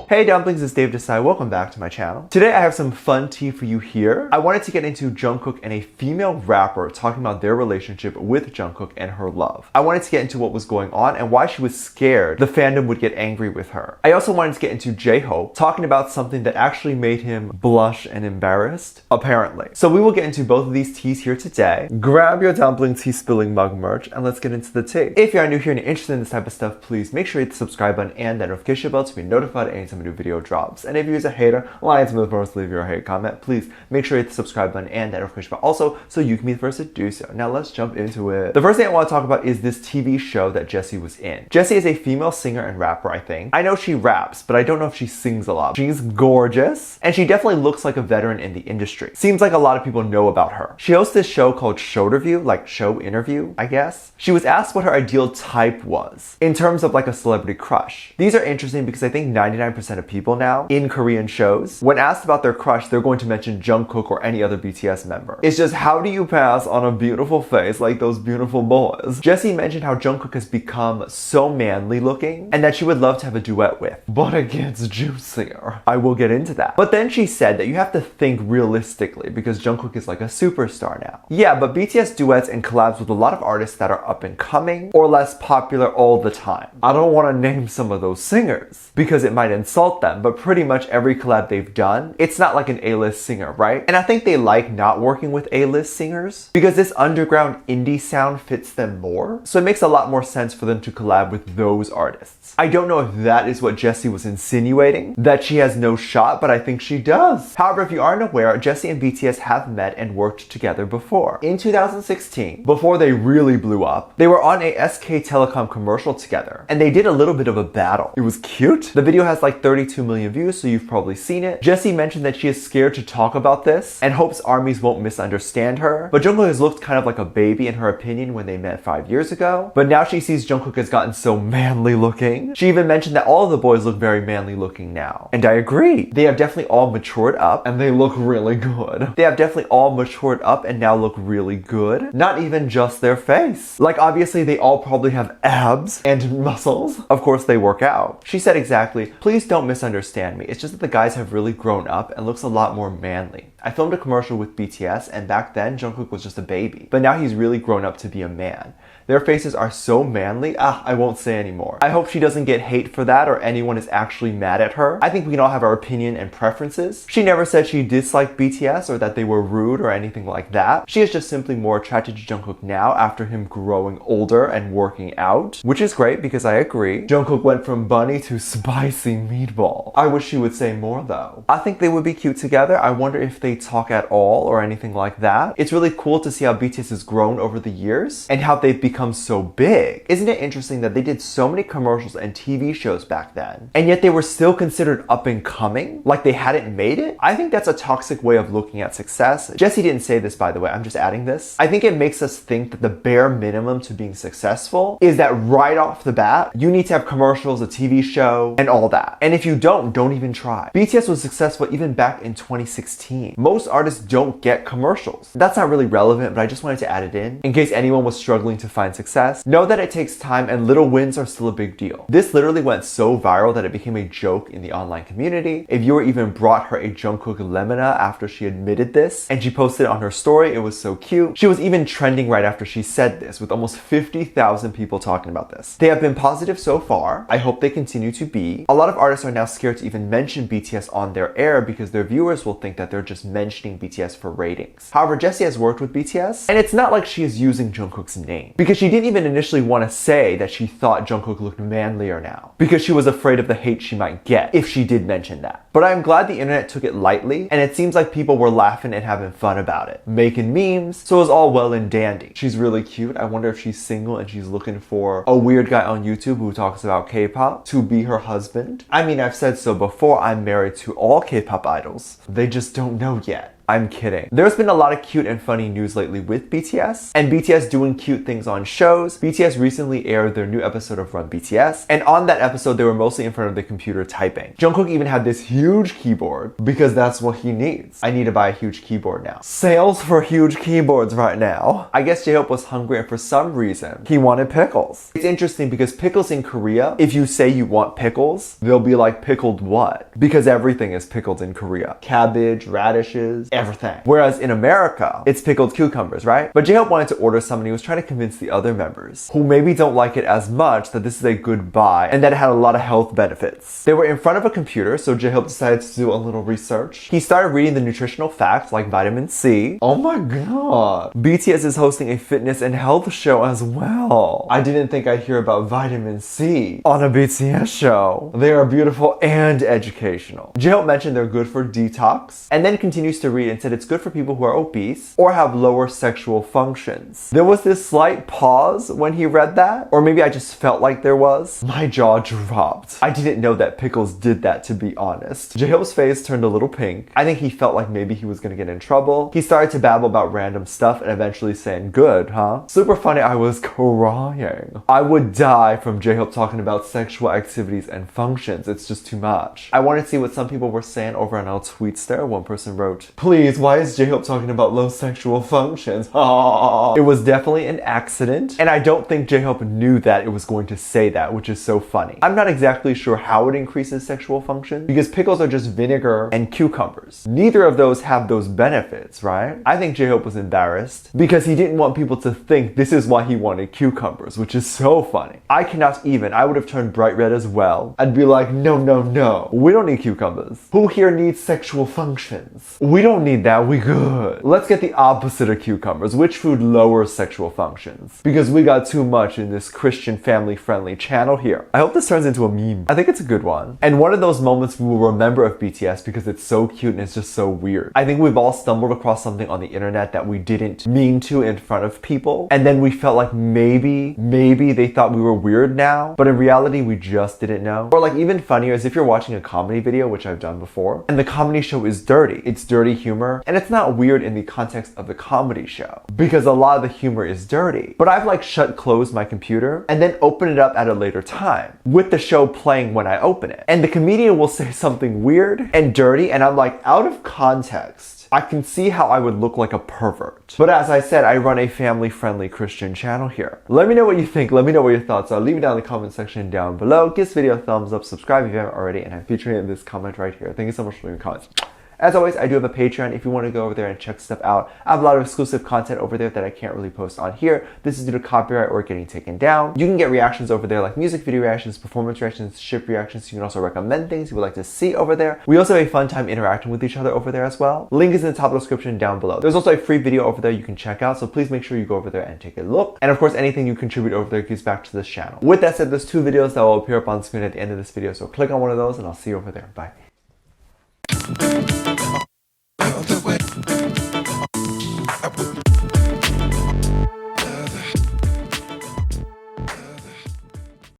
Hey dumplings, it's JHope. Welcome back to my channel. Today I have some fun tea for you here. I wanted to get into Jungkook and a female rapper talking about their relationship with Jungkook and her love. I wanted to get into what was going on and why she was scared the fandom would get angry with her. I also wanted to get into JHope talking about something that actually made him blush and embarrassed, apparently. So we will get into both of these teas here today. Grab your dumpling tea spilling mug merch and let's get into the tea. If you are new here and you're interested in this type of stuff, please make sure you hit the subscribe button and that notification bell to be notified anytime a new video drops. And if you're a hater, lying to me first, leave your hate comment. Please make sure you hit the subscribe button and that notification bell also so you can be the first to do so. Now let's jump into it. The first thing I want to talk about is this TV show that Jessi was in. Jessi is a female singer and rapper, I think. I know she raps, but I don't know if she sings a lot. She's gorgeous, and she definitely looks like a veteran in the industry. Seems like a lot of people know about her. She hosts this show called Showterview, like show interview, I guess. She was asked what her ideal type was in terms of like a celebrity crush. These are interesting because I think 99% of people now in Korean shows, when asked about their crush, they're going to mention Jungkook or any other BTS member. It's just, how do you pass on a beautiful face like those beautiful boys? Jessi mentioned how Jungkook has become so manly looking and that she would love to have a duet with, but it gets juicier. I will get into that. But then she said that you have to think realistically because Jungkook is like a superstar now. Yeah, but BTS duets and collabs with a lot of artists that are up and coming or less popular all the time. I don't want to name some of those singers because it might insult them, but pretty much every collab they've done, it's not like an A-list singer, right? And I think they like not working with A-list singers because this underground indie sound fits them more. So it makes a lot more sense for them to collab with those artists. I don't know if that is what Jessi was insinuating, that she has no shot, but I think she does. However, if you aren't aware, Jessi and BTS have met and worked together before. In 2016, before they really blew up, they were on a SK Telecom commercial together, and they did a little bit of a battle. It was cute. The video has like 32 million views, so you've probably seen it. Jessi mentioned that she is scared to talk about this and hopes armies won't misunderstand her, but Jungkook has looked kind of like a baby in her opinion when they met 5 years ago, but now she sees Jungkook has gotten so manly looking. She even mentioned that all of the boys look very manly looking now, and I agree. They have definitely all matured up and they look really good. They have definitely all matured up and now look really good. Not even just their face. Like obviously they all probably have abs and muscles. Of course they work out. She said exactly, please don't misunderstand me. It's just that the guys have really grown up and looks a lot more manly. I filmed a commercial with BTS and back then Jungkook was just a baby, but now he's really grown up to be a man. Their faces are so manly, I won't say anymore. I hope she doesn't get hate for that or anyone is actually mad at her. I think we can all have our opinion and preferences. She never said she disliked BTS or that they were rude or anything like that. She is just simply more attracted to Jungkook now after him growing older and working out, which is great because I agree. Jungkook went from bunny to spicy meatball. I wish she would say more though. I think they would be cute together. I wonder if they talk at all or anything like that. It's really cool to see how BTS has grown over the years and how they've become so big. Isn't it interesting that they did so many commercials and TV shows back then, and yet they were still considered up and coming, like they hadn't made it? I think that's a toxic way of looking at success. Jessi didn't say this, by the way, I'm just adding this. I think it makes us think that the bare minimum to being successful is that right off the bat, you need to have commercials, a TV show, and all that. And if you don't even try. BTS was successful even back in 2016. Most artists don't get commercials. That's not really relevant, but I just wanted to add it in case anyone was struggling to find success. Know that it takes time and little wins are still a big deal. This literally went so viral that it became a joke in the online community. A viewer even brought her a Jungkook lemona after she admitted this, and she posted it on her story. It was so cute. She was even trending right after she said this, with almost 50,000 people talking about this. They have been positive so far. I hope they continue to be. A lot of artists are now scared to even mention BTS on their air because their viewers will think that they're just mentioning BTS for ratings. However, Jessi has worked with BTS, and it's not like she is using Jungkook's name, because she didn't even initially want to say that she thought Jungkook looked manlier now, because she was afraid of the hate she might get if she did mention that. But I'm glad the internet took it lightly, and it seems like people were laughing and having fun about it, making memes, so it was all well and dandy. She's really cute. I wonder if she's single and she's looking for a weird guy on YouTube who talks about K-pop to be her husband. I mean, I've said so before, I'm married to all K-pop idols. They just don't know yet. I'm kidding. There's been a lot of cute and funny news lately with BTS, and BTS doing cute things on shows. BTS recently aired their new episode of Run BTS, and on that episode, they were mostly in front of the computer typing. Jungkook even had this huge keyboard because that's what he needs. I need to buy a huge keyboard now. Sales for huge keyboards right now. I guess JHope was hungry and for some reason, he wanted pickles. It's interesting because pickles in Korea, if you say you want pickles, they'll be like, pickled what? Because everything is pickled in Korea. Cabbage, radishes, everything. Whereas in America, it's pickled cucumbers, right? But JHope wanted to order some and he was trying to convince the other members, who maybe don't like it as much, that this is a good buy and that it had a lot of health benefits. They were in front of a computer, so JHope decided to do a little research. He started reading the nutritional facts like vitamin C. Oh my god. BTS is hosting a fitness and health show as well. I didn't think I'd hear about vitamin C on a BTS show. They are beautiful and educational. JHope mentioned they're good for detox, and then continues to read and said it's good for people who are obese or have lower sexual functions. There was this slight pause when he read that, or maybe I just felt like there was. My jaw dropped. I didn't know that pickles did that, to be honest. JHope's face turned a little pink. I think he felt like maybe he was gonna get in trouble. He started to babble about random stuff and eventually saying, good, huh? Super funny, I was crying. I would die from JHope talking about sexual activities and functions. It's just too much. I wanted to see what some people were saying over on our tweets there. One person wrote, please, why is JHope talking about low sexual functions? It was definitely an accident, and I don't think JHope knew that it was going to say that, which is so funny. I'm not exactly sure how it increases sexual function, because pickles are just vinegar and cucumbers. Neither of those have those benefits, right? I think JHope was embarrassed because he didn't want people to think this is why he wanted cucumbers, which is so funny. I would have turned bright red as well. I'd be like, no, no, no. We don't need cucumbers. Who here needs sexual functions? We don't need that, we good. Let's get the opposite of cucumbers. Which food lowers sexual functions? Because we got too much in this Christian family-friendly channel here. I hope this turns into a meme. I think it's a good one. And one of those moments we will remember of BTS because it's so cute and it's just so weird. I think we've all stumbled across something on the internet that we didn't mean to in front of people, and then we felt like maybe they thought we were weird now, but in reality we just didn't know. Or like even funnier is if you're watching a comedy video, which I've done before, and the comedy show is dirty. It's dirty humor, and it's not weird in the context of the comedy show because a lot of the humor is dirty. But I've like closed my computer and then open it up at a later time with the show playing when I open it, and the comedian will say something weird and dirty, and I'm like, out of context, I can see how I would look like a pervert. But as I said, I run a family-friendly Christian channel here. Let me know what you think. Let me know what your thoughts are. Leave it down in the comment section down below. Give this video a thumbs up, subscribe if you haven't already, and I'm featuring it in this comment right here. Thank you so much for leaving comments. As always, I do have a Patreon if you want to go over there and check stuff out. I have a lot of exclusive content over there that I can't really post on here. This is due to copyright or getting taken down. You can get reactions over there like music video reactions, performance reactions, ship reactions. You can also recommend things you would like to see over there. We also have a fun time interacting with each other over there as well. Link is in the top of the description down below. There's also a free video over there you can check out, so please make sure you go over there and take a look. And of course, anything you contribute over there gives back to this channel. With that said, there's 2 videos that will appear up on screen at the end of this video, so click on one of those and I'll see you over there. Bye.